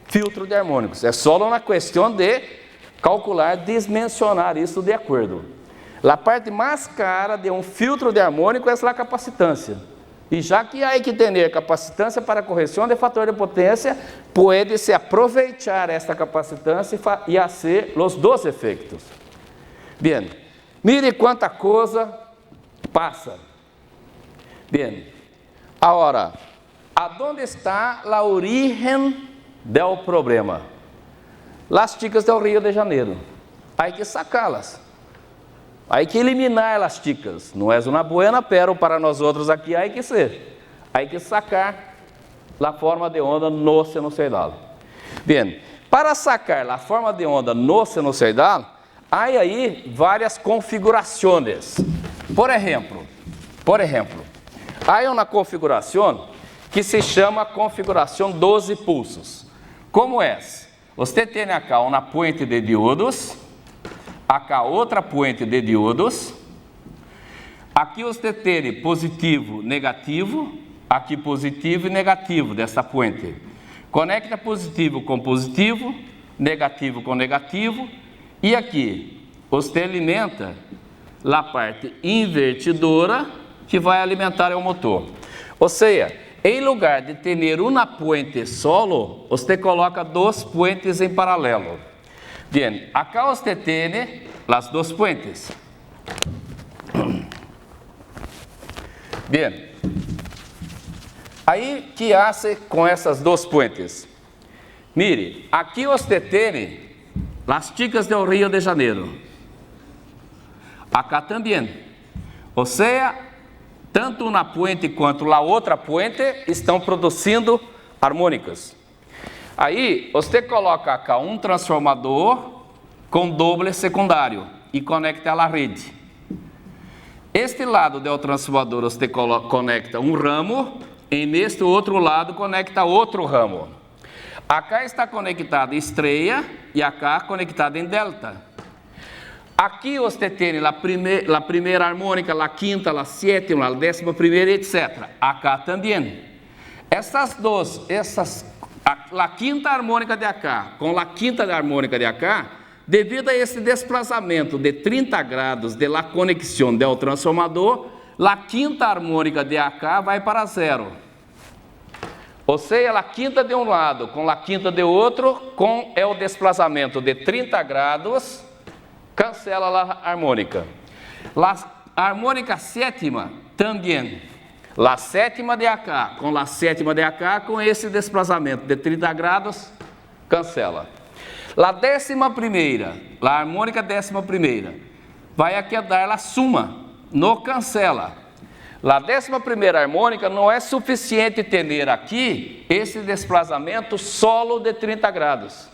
filtro de harmônicos. É só uma questão de calcular, dimensionar isso de acordo. A parte mais cara de um filtro de harmônico é a capacitância. E já que há que ter capacitância para correção de fator de potência, pode-se aproveitar esta capacitância e fazer os dois efeitos. Bem, mire quanta coisa passa. Bem, agora, aonde está a origem do problema? Las chicas do Rio de Janeiro. Há que sacá-las. Há que eliminar as chicas. Não é uma buena, pero para nós outros aqui há que ser. Há que sacar a forma de onda no sinusoidal. Bem, para sacar a forma de onda no sinusoidal, há aí várias configurações. Por exemplo, há uma configuração que se chama configuração 12 pulsos. Como é? Você tem aqui uma puente de diodos, aqui outra puente de diodos, aqui você tem positivo, negativo, aqui positivo e negativo dessa puente. Conecta positivo com positivo, negativo com negativo, e aqui você alimenta a parte invertidora que vai alimentar o motor. Ou seja, em lugar de ter uma puente solo, você coloca duas puentes em paralelo. Bem, acá você tem as duas puentes. Bem, aí que hace com essas duas puentes? Mire, aqui você tem as chicas do Rio de Janeiro. Acá também. Ou seja, tanto uma puente quanto a outra puente estão produzindo harmônicas. Aí, você coloca cá um transformador com doble secundário e conecta à rede. Este lado do transformador você conecta um ramo e neste outro lado conecta outro ramo. Acá está conectada estreia e acá conectada em delta. Aqui você tem a primeira harmônica, a quinta, a sétima, a 11ª, etc. Acá também. Essas duas, a quinta harmônica de acá com a quinta harmônica de acá, devido a esse desplazamento de 30 graus de la conexão do transformador, a quinta harmônica de acá vai para zero. Ou seja, a quinta de um lado com a quinta de outro, com o desplazamento de 30 graus, cancela a harmônica. A harmônica sétima também. A sétima de acá com a sétima de acá, com esse desplazamento de 30 graus, cancela. A 11ª, a harmônica 11ª, vai aqui dar a suma, não cancela. A 11ª harmônica não é suficiente ter aqui esse desplazamento solo de 30 graus.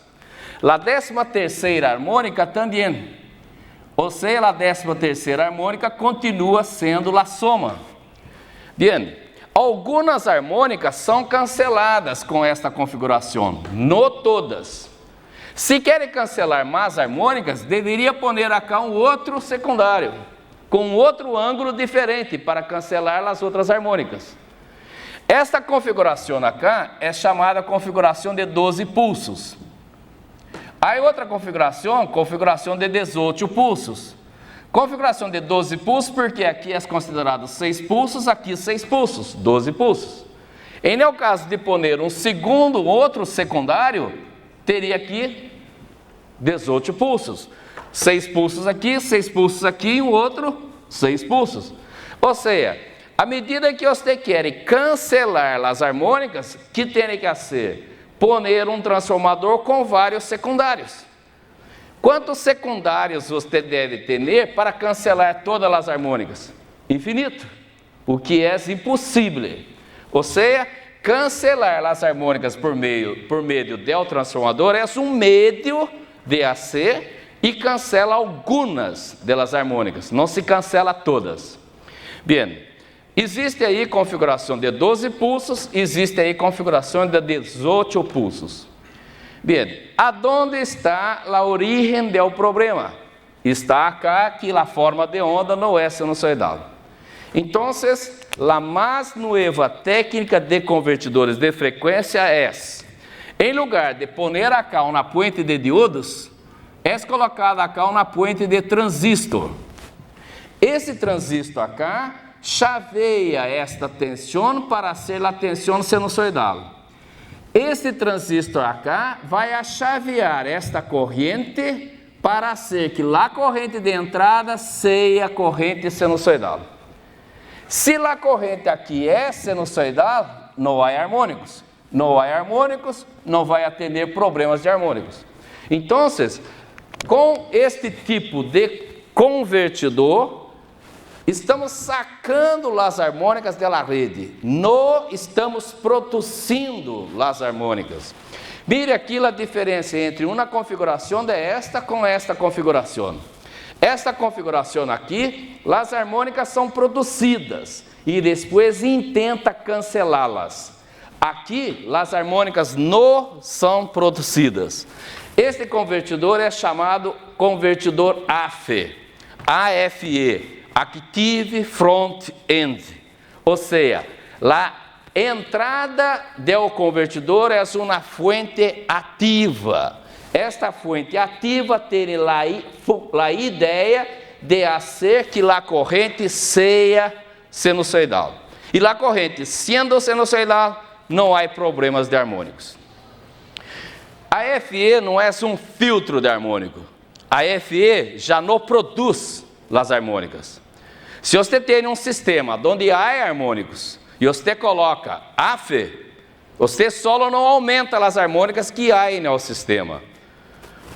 A 13ª harmônica também. Ou seja, a 13ª harmônica continua sendo a soma. Bem, algumas harmônicas são canceladas com esta configuração, não todas. Se querem cancelar mais harmônicas, deveria pôr acá um outro secundário, com outro ângulo diferente para cancelar as outras harmônicas. Esta configuração acá é chamada configuração de 12 pulsos. Há outra configuração de 18 pulsos. Configuração de 12 pulsos, porque aqui é considerado 6 pulsos, aqui 6 pulsos, 12 pulsos. Em o caso de pôr outro secundário, teria aqui 18 pulsos. 6 pulsos aqui e um outro 6 pulsos. Ou seja, à medida que você quer cancelar as harmônicas, que tem que ser? Pôr um transformador com vários secundários. Quantos secundários você deve ter para cancelar todas as harmônicas? Infinito, o que é impossível. Ou seja, cancelar as harmônicas por meio do transformador é um meio de AC e cancela algumas delas harmônicas, não se cancela todas. Bem, existe aí configuração de 12 pulsos, existe aí configuração de 18 pulsos. Bem, aonde está a origem do problema? Está acá que a forma de onda não é sinusoidal. Então, a mais nova técnica de convertidores de frequência é: Em lugar de poner acá uma puente de diodos, é colocado acá uma puente de transistor. Esse transistor acá chaveia esta tensão para ser a tensão sinusoidal. Este transistor acá vai chavear esta corrente para ser que a corrente de entrada seja a corrente sinusoidal. Se a corrente aqui é sinusoidal, não há harmônicos. Não há harmônicos, não vai ter problemas de harmônicos. Então, com este tipo de convertidor, estamos sacando as harmônicas da rede, não estamos produzindo as harmônicas. Mire aqui a diferença entre uma configuração desta com esta configuração. Esta configuração aqui, as harmônicas são produzidas e depois intenta cancelá-las. Aqui, as harmônicas não são produzidas. Este convertidor é chamado convertidor AFE, Active Front End. Ou seja, a entrada do convertidor é uma fonte ativa. Esta fonte ativa tem a ideia de fazer que a corrente seja sinusoidal. E a corrente sendo sinusoidal, não há problemas de harmônicos. A FE não é um filtro de harmônico. A FE já não produz as harmônicas. Se você tem um sistema onde há harmônicos e você coloca AFE, você só não aumenta as harmônicas que há no sistema.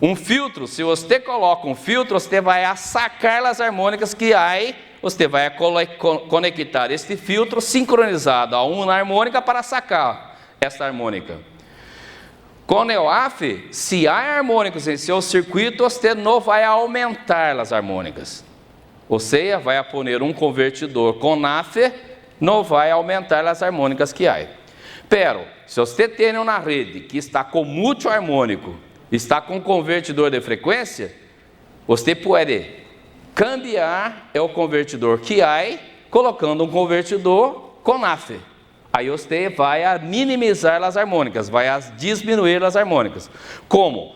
Um filtro, se você coloca um filtro, você vai sacar as harmônicas que há, você vai conectar este filtro sincronizado a uma harmônica para sacar essa harmônica. Com o AFE, se há harmônicos em seu circuito, você não vai aumentar as harmônicas. Ou seja, vai poner um convertidor com AFE, não vai aumentar as harmônicas que há. Pero, se você tem uma rede que está com múltiplo harmônico, está com convertidor de frequência, você pode cambiar o convertidor que há, colocando um convertidor com AFE. Aí você vai minimizar as harmônicas, vai diminuir as harmônicas. Como?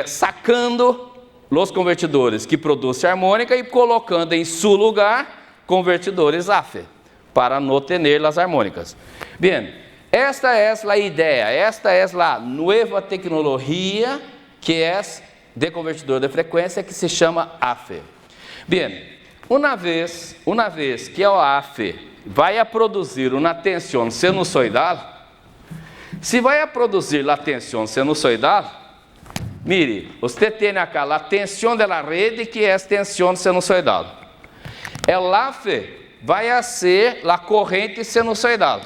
Sacando os convertidores que produzem harmônica e colocando em seu lugar convertidores AFE, para não ter as harmônicas. Bem, esta é a ideia, esta é a nova tecnologia que é de convertidor de frequência que se chama AFE. Bem, uma vez que o AFE vai produzir uma tensão sinusoidal, se vai produzir a tensão sinusoidal, mire, você tem aqui a tensão da rede que é a tensão sinusoidal. O AFE vai ser a corrente sinusoidal.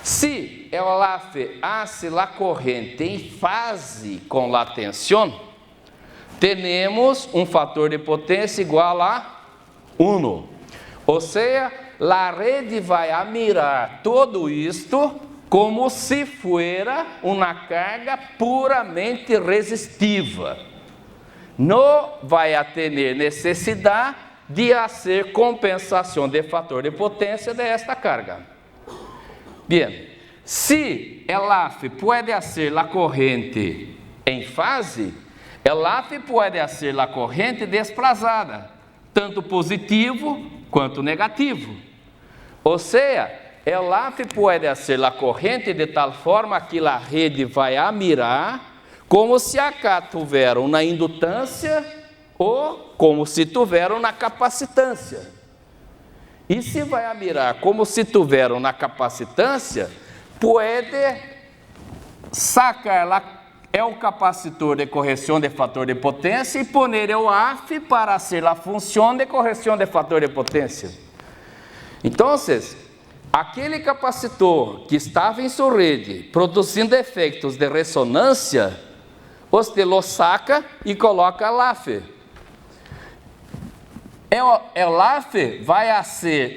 Se o AFE hace a corrente em fase com a tensão, temos um fator de potência igual a 1. Ou seja, a rede vai mirar todo isto como se fuera uma carga puramente resistiva. Não vai ter necessidade de fazer compensação de fator de potência desta carga. Bem, se o AFE pode ser a corrente em fase, o AFE pode ser a corrente desplazada, tanto positivo quanto negativo. Ou seja, o AFE pode ser a corrente de tal forma que a rede vai mirar como se acá tiver uma indutância ou como se tiver uma capacitância. E se vai mirar como se tiver uma capacitância, pode sacar o capacitor de correção de fator de potência e poner o AFE para ser a função de correção de fator de potência. Então, aquele capacitor que estava em sua rede produzindo efeitos de ressonância, você lo saca e coloca o AFE. O AFE vai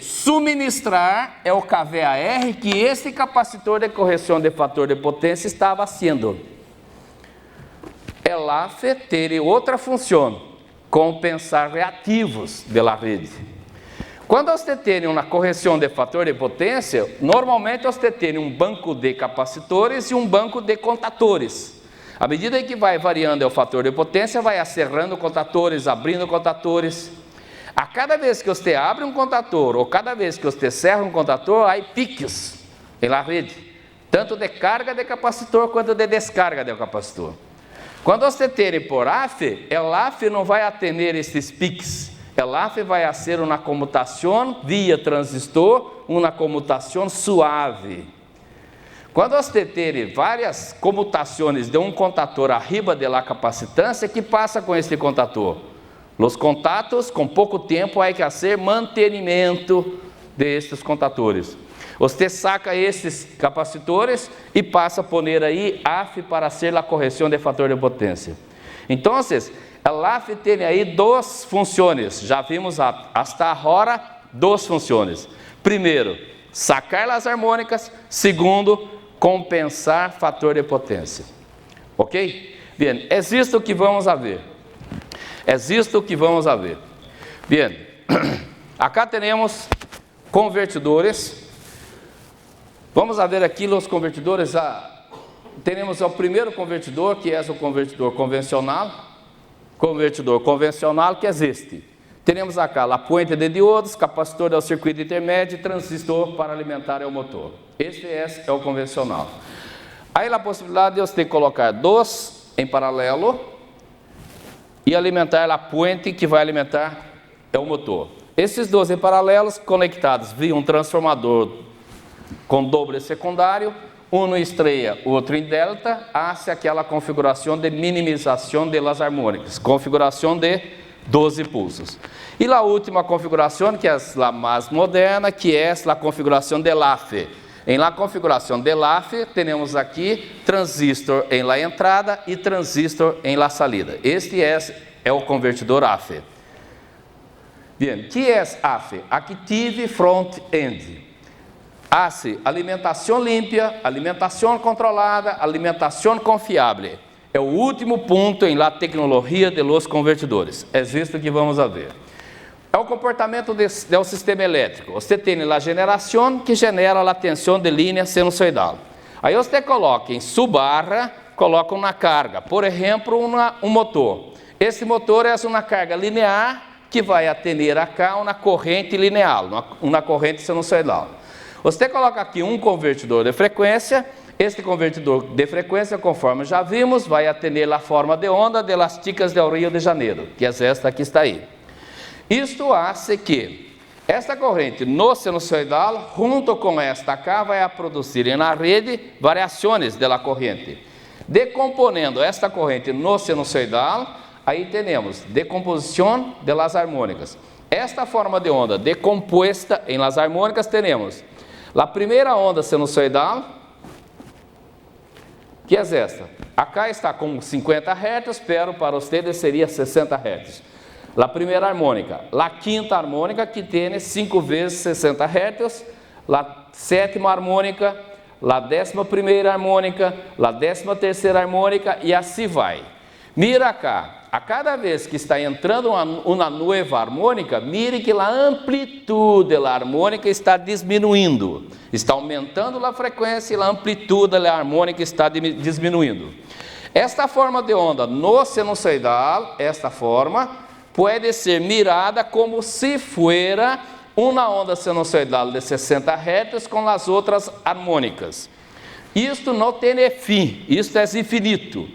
suministrar o kVAR que esse capacitor de correção de fator de potência estava sendo. O AFE tem outra função, compensar reativos da rede. Quando você tem uma correção de fator de potência, normalmente você tem um banco de capacitores e um banco de contatores. À medida que vai variando o fator de potência, vai acerrando contatores, abrindo contatores. A cada vez que você abre um contator, ou cada vez que você cerra um contator, há piques na rede, tanto de carga de capacitor quanto de descarga de capacitor. Quando você tem por AF, o AF não vai atender esses piques. O AF vai ser uma comutação via transistor, uma comutação suave. Quando você tem várias comutações de um contator arriba de la capacitância, que passa com este contator? Os contatos, com pouco tempo, há que fazer mantenimento destes contatores. Você saca esses capacitores e passa a poner aí AF para ser a correção de fator de potência. Então, o AF tem aí duas funções. Já vimos hasta agora duas funções. Primeiro, sacar as harmônicas. Segundo, compensar fator de potência. Ok? Bem, é isto que vamos a ver. É isto que vamos a ver. Bem, acá temos convertidores. Vamos a ver aqui os convertidores. Temos o primeiro convertidor, que é o convertidor convencional. Convertidor convencional, que é este. Temos acá a puente de diodos, capacitor do circuito intermédio e transistor para alimentar o motor. Este é o convencional. Aí a possibilidade de você colocar dois em paralelo e alimentar a puente que vai alimentar o motor. Esses dois em paralelos conectados via um transformador com doble secundário, um em estreia, outro em delta, hace aquela configuração de minimização das harmônicas, configuração de 12 pulsos. E a última configuração, que é a mais moderna, que é a configuração de LAF. Em la configuração de LAF, temos aqui transistor em la entrada e transistor em la salida. Este é o convertidor AF. Bem, que é AF? Active Front End. Hace alimentação limpa, alimentação controlada, alimentação confiável. É o último ponto em la tecnologia de los convertidores. É isto que vamos a ver. É o comportamento do sistema elétrico. Você tem a geração que genera a tensão de linha sinusoidal. Aí você coloca em sub-barra, coloca uma carga. Por exemplo, um motor. Esse motor é uma carga linear que vai atender acá uma corrente linear, uma corrente sinusoidal. Você coloca aqui um convertidor de frequência. Este convertidor de frequência, conforme já vimos, vai atender a forma de onda de las ticas del Rio de Janeiro, que é esta que está aí. Isto hace que esta corrente no sinusoidal, junto com esta cá, vai a produzir na rede variações da corrente. Decomponendo esta corrente no sinusoidal, aí temos decomposição de las harmônicas. Esta forma de onda decomposta em las harmônicas, temos a primeira onda sinusoidal, que é esta. Acá está com 50 Hz, pero para ustedes seria 60 Hz. A primeira harmônica. A quinta harmônica, que tem 5 vezes 60 Hz. A sétima harmônica. A 11ª harmônica. A 13ª harmônica e assim vai. Mira cá. A cada vez que está entrando uma nova harmônica, mire que a amplitude da harmônica está diminuindo. Está aumentando a frequência e a amplitude da harmônica está diminuindo. Esta forma de onda no sinusoidal, esta forma, pode ser mirada como se fuera uma onda sinusoidal de 60 Hz com as outras harmônicas. Isto não tem fim, isto é infinito.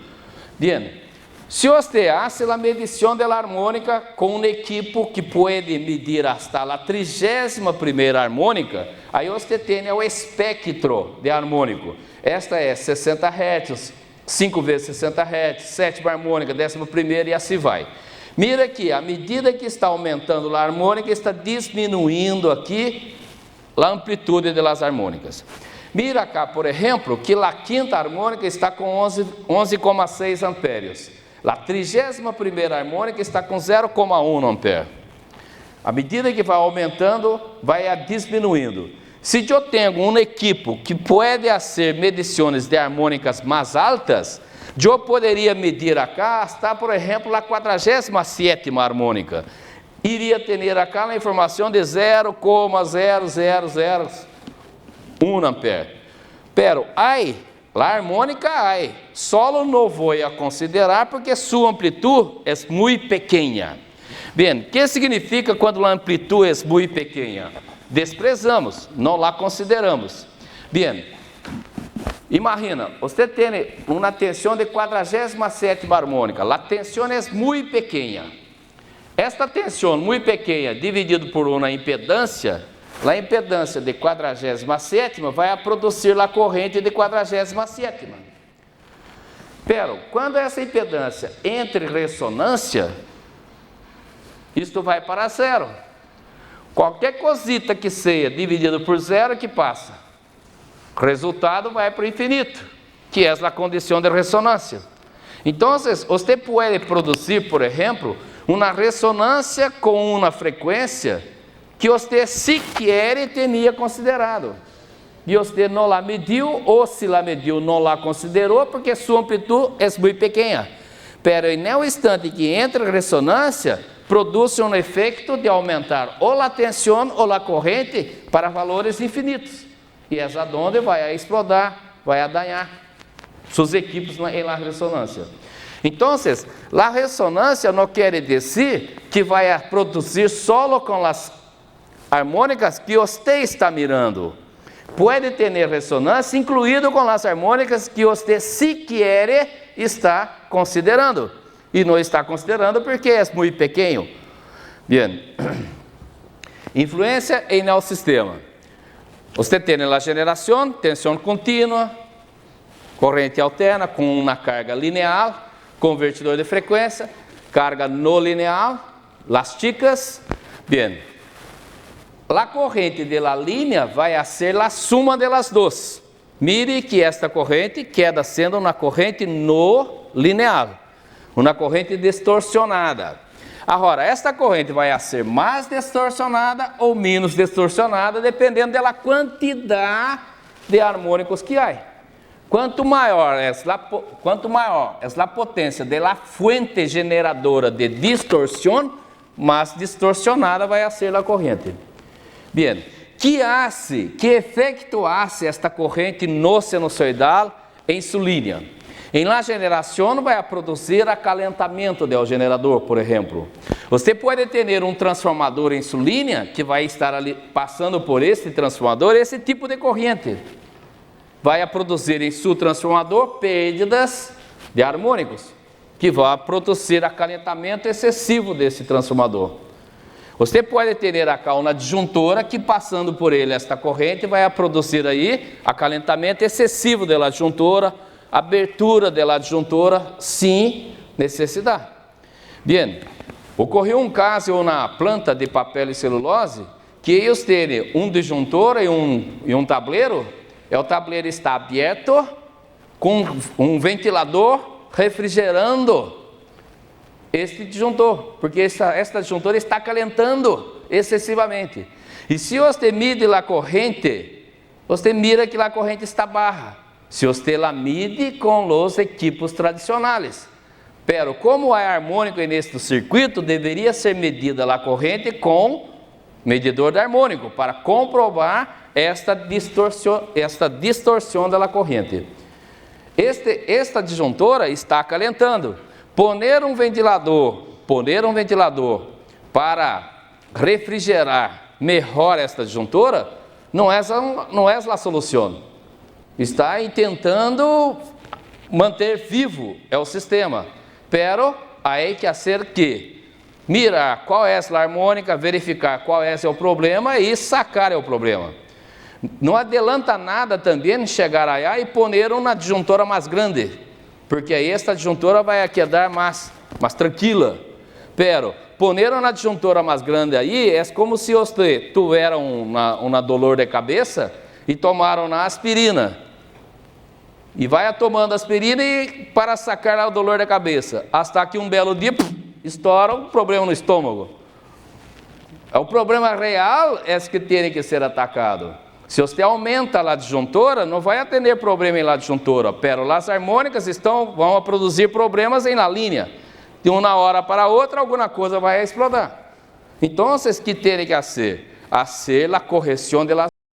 Bien. Se você hace a medição da harmônica com um equipo que pode medir hasta a 31ª harmônica, aí você tem o espectro de harmônico. Esta é 60 Hz, 5 vezes 60 Hz, sétima harmônica, 11ª e assim vai. Mira que à medida que está aumentando a harmônica, está diminuindo aqui a amplitude das harmônicas. Mira cá, por exemplo, que a quinta harmônica está com 11,6 ampérios. A 31ª harmônica está com 0,1 ampere. À medida que vai aumentando, vai diminuindo. Se eu tenho um equipo que pode fazer medições de harmônicas mais altas, eu poderia medir acá, está, por exemplo, a 47ª harmônica. iria ter acá a informação de 0,0001 ampere. Pero aí, la harmônica hay, solo não vou a considerar porque sua amplitude é muito pequena. Bem, o que significa quando a amplitude é muito pequena? Desprezamos, não la consideramos. Bem, imagina, você tem uma tensão de 47ª harmônica, a tensão é muito pequena. Esta tensão muito pequena, dividido por uma impedância, a impedância de 47ª vai produzir a corrente de 47ª. Pero, quando essa impedância entra em ressonância, isto vai para zero. Qualquer cosita que seja dividido por zero, que passa? O resultado vai para o infinito, que é a condição de ressonância. Então, você pode produzir, por exemplo, uma ressonância com uma frequência que você sequer tinha considerado. E você não la mediu, ou se la mediu, não la considerou, porque sua amplitude é muito pequena. Pero, no instante que entra em ressonância, produz um efeito de aumentar ou a tensão ou a corrente para valores infinitos. E é onde vai explodir, vai danhar seus equipos em la ressonância. Então, a ressonância não quer dizer que vai produzir só com as harmônicas que você está mirando. Pode ter ressonância incluído com as harmônicas que você sequer está considerando. E não está considerando porque é muito pequeno. Bem, influência em el sistema. Você tem a geração, tensão contínua, corrente alterna com uma carga linear, convertidor de frequência, carga no linear, las chicas. Bem, a corrente de la linha vai a ser a suma de las dos. Mire que esta corrente queda sendo uma corrente no linear, uma corrente distorcionada. Agora, esta corrente vai a ser mais distorcionada ou menos distorcionada, dependendo da quantidade de harmônicos que há. Quanto maior é a potência da fuente generadora de distorção, mais distorcionada vai a ser a corrente. Bem, que efeito hace esta corrente no sinusoidal em sua linha? Em la generação vai produzir acalentamento do gerador, por exemplo. Você pode ter um transformador em sua linha que vai estar ali passando por esse transformador, esse tipo de corrente. Vai produzir em seu transformador perdas de harmônicos, que vai produzir acalentamento excessivo desse transformador. Você pode ter acá uma disjuntora que passando por ele esta corrente vai produzir aí acalentamento excessivo da disjuntora, abertura da disjuntora, sim, necessidade. Bem, ocorreu um caso na planta de papel e celulose que eles têm um disjuntor e um tableiro. O tableiro está aberto com um ventilador refrigerando este disjuntor, porque esta disjuntora está calentando excessivamente. E se você mide a corrente, você mira que a corrente está baixa. Se você la mide com os equipos tradicionais. Pero como é harmônico neste circuito, deveria ser medida a corrente com medidor de harmônico, para comprovar esta distorção da corrente. Esta disjuntora está calentando. Poner um ventilador para refrigerar melhor esta disjuntora não é a solução. Está tentando manter vivo o sistema, pero hay que hacer que mirar qual é a harmônica, verificar qual é o problema e sacar o problema. Não adianta nada também chegar aí e poner uma disjuntora mais grande, porque aí esta disjuntora vai quedar mais tranquila. Pero poner uma disjuntora mais grande aí é como se você tivesse uma dolor de cabeça e tomaram uma aspirina. E vai tomando aspirina e para sacar o dolor da cabeça. Hasta que um belo dia estoura um problema no estômago. O problema real é que tem que ser atacado. Se você aumenta a disjuntora, não vai atender problema em la disjuntora, pero as harmônicas vão produzir problemas em la linha. De uma hora para outra, alguma coisa vai explodir. Entonces, ¿qué tiene que hacer? Hacer la corrección de las